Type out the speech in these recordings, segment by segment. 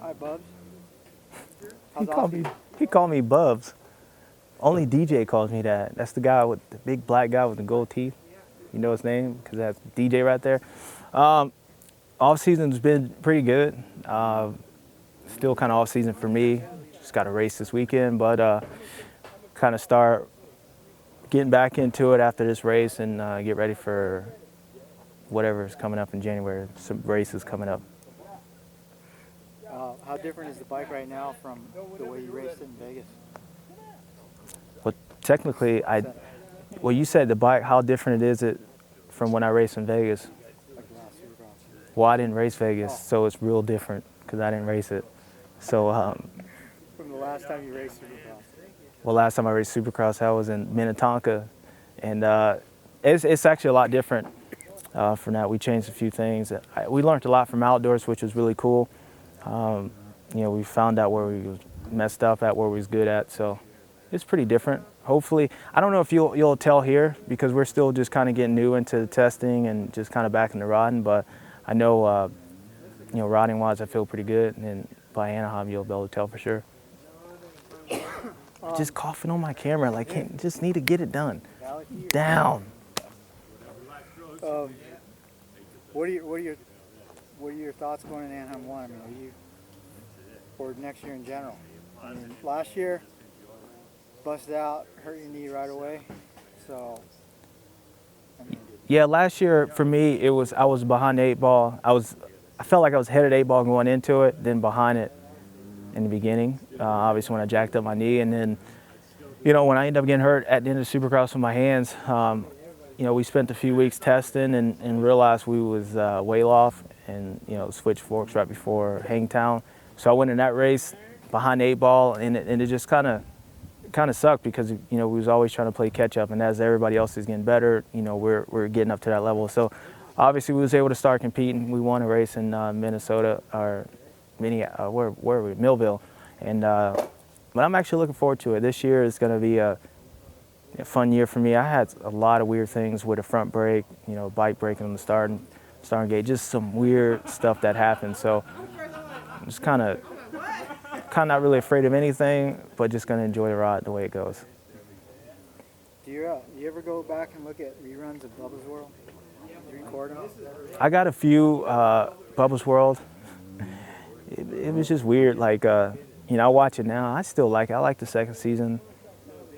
Hi, Bubs. He called me Bubs. Only DJ calls me that. That's the guy with the big black guy with the gold teeth. You know his name? Because that's DJ right there. Off season's been pretty good. Still kind of off season for me. Just got a race this weekend, but kind of start getting back into it after this race and get ready for whatever's coming up in January. Some races coming up. How different is the bike right now from the way you raced it in Vegas? Well, technically, well, you said the bike. How different is it from when I raced in Vegas? Like the last Supercross. Well, I didn't race Vegas, so it's real different because I didn't race it. So. From the last time you raced Supercross? Well, last time I raced Supercross, I was in Minnetonka, and it's actually a lot different from that. We changed a few things. We learned a lot from outdoors, which was really cool. We found out where we was messed up at, where we was good at, so it's pretty different. Hopefully, I don't know if you'll tell here because we're still just kind of getting new into the testing and just kind of back into rodding, but I know, rodding-wise, I feel pretty good, and by Anaheim, you'll be able to tell for sure. Just coughing on my camera, like, just need to get it done. Down. What are your thoughts going into Anaheim 1? I mean, are you, or next year in general? I mean, last year, busted out, hurt your knee right away, so. Yeah, last year for me, I was behind the 8-ball. I felt like I was headed 8-ball going into it, then behind it in the beginning. Obviously when I jacked up my knee, and then, when I ended up getting hurt at the end of the Supercross with my hands, we spent a few weeks testing and realized we was way off and, switched forks right before Hangtown. So I went in that race behind the 8-ball, and it just kind of sucked because, we was always trying to play catch up, and as everybody else is getting better, we're getting up to that level. So obviously we was able to start competing. We won a race in Minnesota, or where were we? Millville, and but I'm actually looking forward to it. This year is going to be a fun year for me. I had a lot of weird things with a front brake, bike braking on the starting gate, just some weird stuff that happened. So I'm just kind of not really afraid of anything, but just going to enjoy the ride the way it goes. Do you ever go back and look at reruns of Bubba's World? Do you record them? I got a few Bubba's World. It was just weird. Like, I watch it now. I still like it. I like the second season.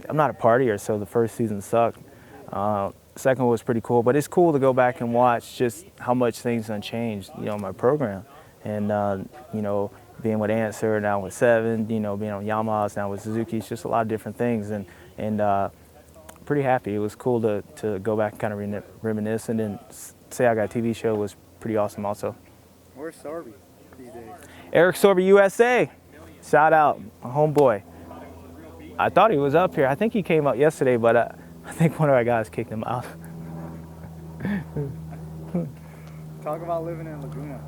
I'm not a partier, so the first season sucked. Second one was pretty cool, but it's cool to go back and watch just how much things have changed, in my program. And, being with Answer, now with Seven, being on Yamahas, now with Suzuki, it's just a lot of different things. And pretty happy. It was cool to go back and kind of reminisce, and then say I got a TV show was pretty awesome also. Where's Sorby these days? Eric Sorby, USA. Shout out, my homeboy. I thought he was up here. I think he came up yesterday, but I think one of our guys kicked him out. Talk about living in Laguna.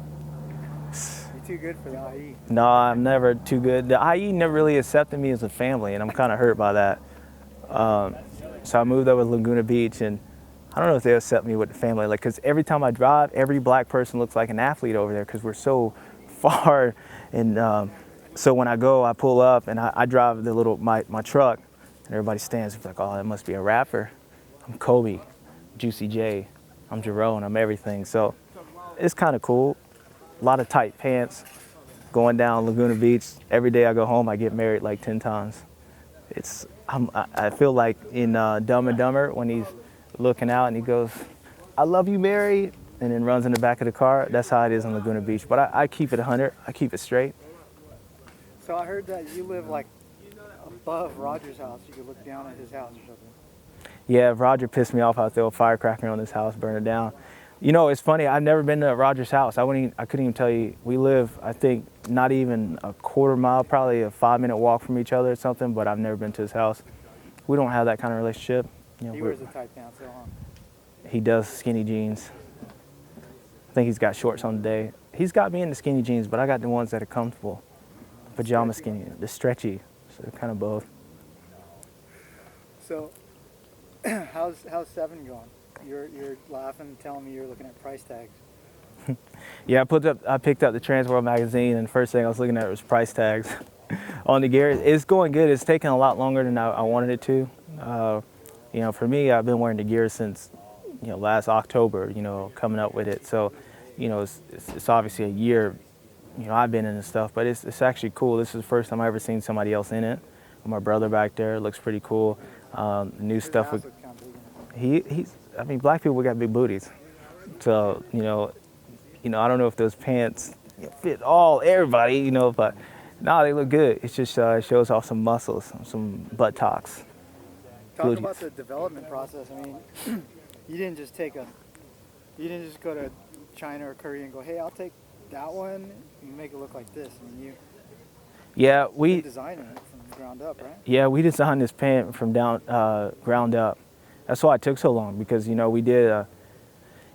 You're too good for the IE. No, I'm never too good. The IE never really accepted me as a family, and I'm kind of hurt by that. So I moved over to Laguna Beach, and I don't know if they accept me with the family, because every time I drive, every black person looks like an athlete over there because we're so far. And so when I go, I pull up and I drive the my truck, and everybody stands. It's like, oh, that must be a rapper. I'm Kobe, Juicy J, I'm Jerome, I'm everything. So it's kind of cool. A lot of tight pants, going down Laguna Beach. Every day I go home, I get married like 10 times. I feel like in Dumb and Dumber when he's looking out and he goes, I love you, Mary, and then runs in the back of the car. That's how it is in Laguna Beach. But I keep it 100. I keep it straight. So I heard that you live like above Roger's house. You could look down at his house or something. Yeah, if Roger pissed me off, I'd throw a firecracker on his house, burn it down. It's funny. I've never been to Roger's house. I couldn't even tell you. We live, I think, not even a quarter mile, probably a 5-minute walk from each other or something, but I've never been to his house. We don't have that kind of relationship. He wears the tight pants, though, huh? He does skinny jeans. I think he's got shorts on today. He's got me in the skinny jeans, but I got the ones that are comfortable. Pajama skinny, the stretchy, so they're kind of both. So, how's Seven going? You're laughing, telling me you're looking at price tags. Yeah, I picked up the TransWorld magazine, and the first thing I was looking at was price tags on the gear. It's going good. It's taking a lot longer than I wanted it to. You know, for me, I've been wearing the gear since, you know, last October, you know, coming up with it. So, you know, it's obviously a year, you know, I've been in this stuff, but it's actually cool. This is the first time I've ever seen somebody else in it. My brother back there, it looks pretty cool. New stuff with, he's, I mean, black people, we got big booties. So, you know, I don't know if those pants fit everybody, you know, but no, they look good. It's just it shows off some muscles, some buttocks. Talk about the development process. I mean, you didn't just go to China or Korea and go, hey, I'll take that one and make it look like this. I mean, you're designing it from the ground up, right? Yeah, we designed this pant from ground up. That's why it took so long, because, you know, we did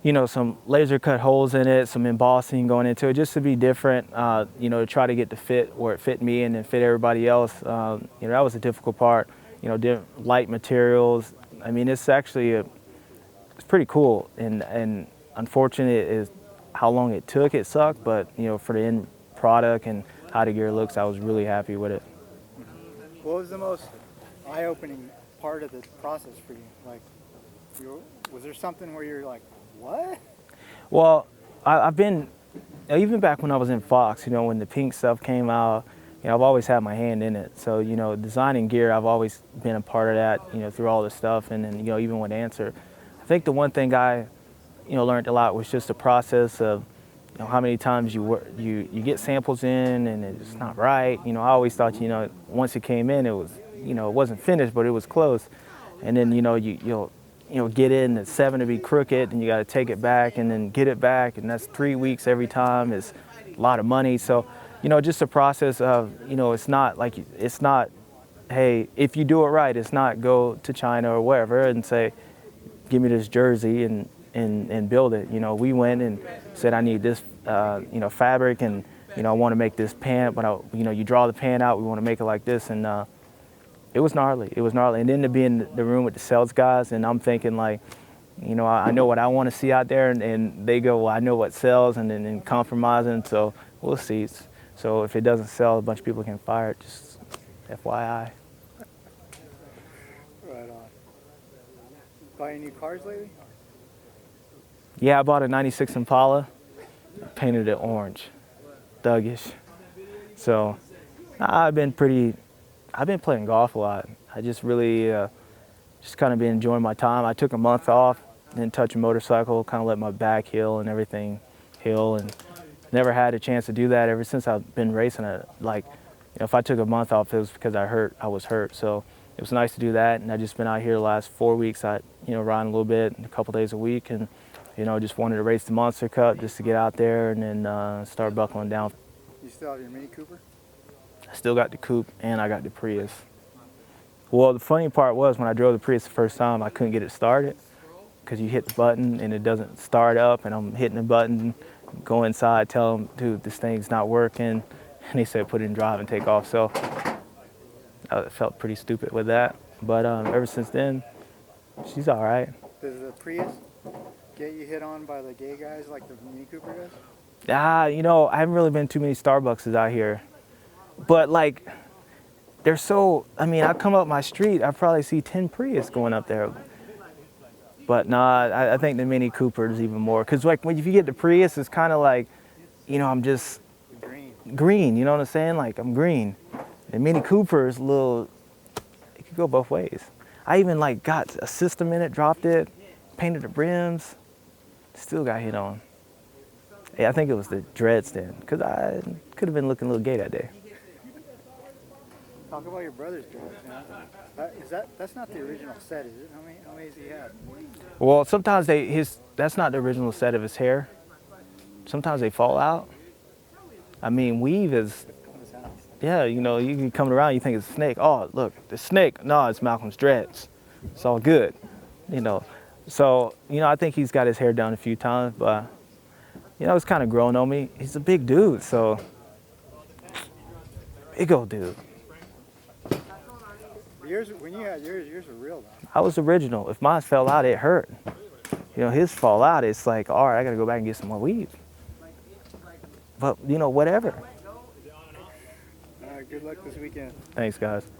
you know, some laser cut holes in it, some embossing going into it, just to be different, you know, to try to get the fit where it fit me and then fit everybody else. You know, that was a difficult part. You know, different light materials. I mean, it's actually it's pretty cool, and unfortunate is how long it took. It sucked, but, you know, for the end product and how the gear looks, I was really happy with it. What was the most eye-opening part of the process for you? Like, was there something where you're like, what? Well, I've been, even back when I was in Fox, you know, when the pink stuff came out, you know, I've always had my hand in it. So, you know, designing gear, I've always been a part of that, you know, through all this stuff. And then, you know, even with Answer, I think the one thing I, you know, learned a lot was just the process of, you know, how many times you get samples in and it's not right. You know, I always thought, you know, once it came in, it was, you know, it wasn't finished, but it was close. And then, you know, you'll get in at 7 to be crooked, and you got to take it back and then get it back, and that's 3 weeks every time. Is a lot of money. So, you know, just the process of, you know, it's not, hey, if you do it right, it's not go to China or wherever and say, give me this jersey and build it. You know, we went and said, I need this, you know, fabric, and, you know, I want to make this pant, but you know, you draw the pant out, we want to make it like this, and it was gnarly. It was gnarly. And then to be in the room with the sales guys, and I'm thinking, like, you know, I know what I want to see out there, and they go, well, I know what sells, and then compromising, so we'll see. So if it doesn't sell, a bunch of people can fire it, just FYI. Right on. Buy any new cars lately? Yeah, I bought a 96 Impala, painted it orange, thuggish. So I've been playing golf a lot. I just really, just kind of been enjoying my time. I took a month off, didn't touch a motorcycle, kind of let my back heal and everything heal, and never had a chance to do that ever since I've been racing it. Like, you know, if I took a month off, it was because I was hurt. So it was nice to do that, and I've just been out here the last 4 weeks. I, you know, riding a little bit, a couple days a week, and, you know, just wanted to race the Monster Cup just to get out there and then start buckling down. You still have your Mini Cooper? I still got the coupe, and I got the Prius. Well, the funny part was when I drove the Prius the first time, I couldn't get it started because you hit the button and it doesn't start up, and I'm hitting the button, go inside, tell them, dude, this thing's not working, and they said put it in drive and take off. So I felt pretty stupid with that, but ever since then, she's all right. Does the Prius get you hit on by the gay guys like the Mini Cooper does? You know, I haven't really been too many Starbucks out here. But, like, they're so, I mean, I come up my street, I probably see 10 Prius going up there. But nah, I think the Mini Cooper is even more. Because, like, if you get the Prius, it's kind of like, you know, I'm just green, you know what I'm saying? Like, I'm green. The Mini Cooper is a little, it could go both ways. I even, like, got a system in it, dropped it, painted the rims, still got hit on. Yeah, I think it was the dreads then, because I could have been looking a little gay that day. Talk about your brother's dreads, man. That's not the original set, is it? How many does he have? Well, sometimes that's not the original set of his hair. Sometimes they fall out. I mean, weave is, yeah, you know, you can come around, you think it's a snake. Oh, look, the snake. No, it's Malcolm's dreads. It's all good, you know. So, you know, I think he's got his hair done a few times, but, you know, it's kind of grown on me. He's a big dude, so, big old dude. When you had yours were real though. I was original. If mine fell out, it hurt. You know, his fall out, it's like, all right, I got to go back and get some more weave. but you know, whatever. All right, good luck this weekend. Thanks, guys.